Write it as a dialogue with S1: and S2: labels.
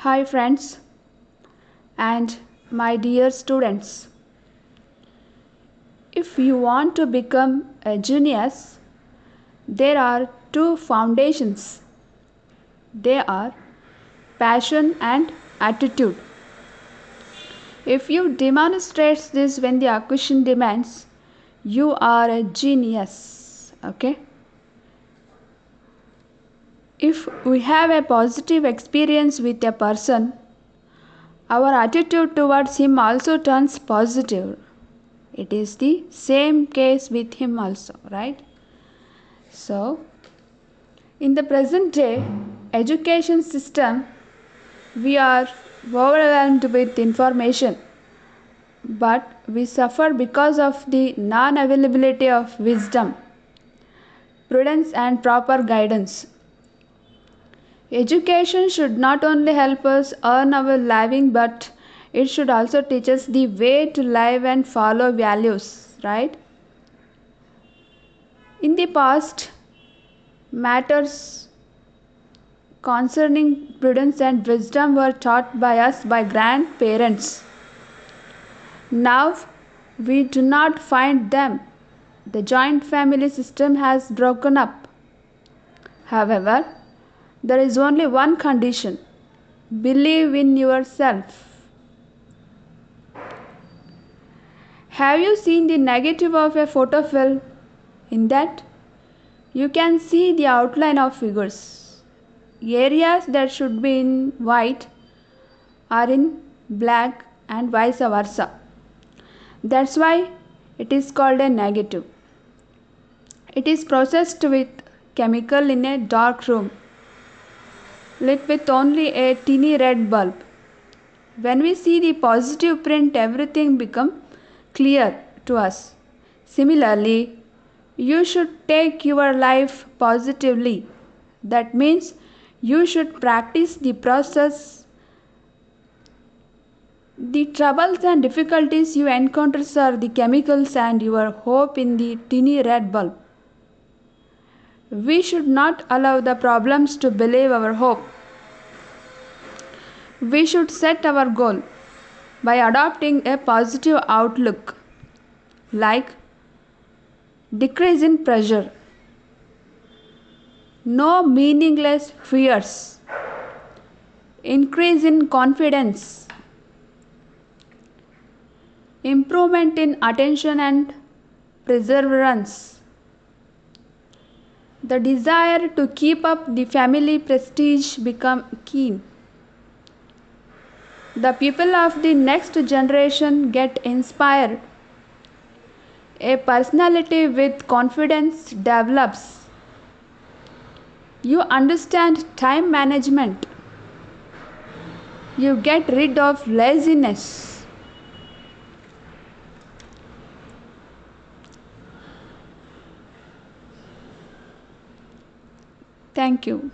S1: Hi friends and my dear students. If you want to become a genius, there are two foundations. They are passion and attitude. If you demonstrate this when the occasion demands, you are a genius. Okay? If we have a positive experience with a person, our attitude towards him also turns positive. It is the same case with him also, right? So, in the present day education system, we are overwhelmed with information, but we suffer because of the non-availability of wisdom, prudence and proper guidance. Education should not only help us earn our living, but it should also teach us the way to live and follow values, right? In the past, matters concerning prudence and wisdom were taught by us by grandparents. Now we do not find them. The joint family system has broken up. However, there is only one condition: believe in yourself. Have you seen the negative of a photo film? In that, you can see the outline of figures. Areas that should be in white are in black and vice versa. That's why it is called a negative. It is processed with chemical in a dark room, lit with only a teeny red bulb. When we see the positive print, everything becomes clear to us. Similarly, you should take your life positively. That means you should practice the process. The troubles and difficulties you encounter are the chemicals and your hope in the teeny red bulb. We should not allow the problems to believe our hope. We should set our goal by adopting a positive outlook, like decrease in pressure, no meaningless fears, increase in confidence, improvement in attention and perseverance, the desire to keep up the family prestige become keen. The people of the next generation get inspired. A personality with confidence develops. You understand time management. You get rid of laziness. Thank you.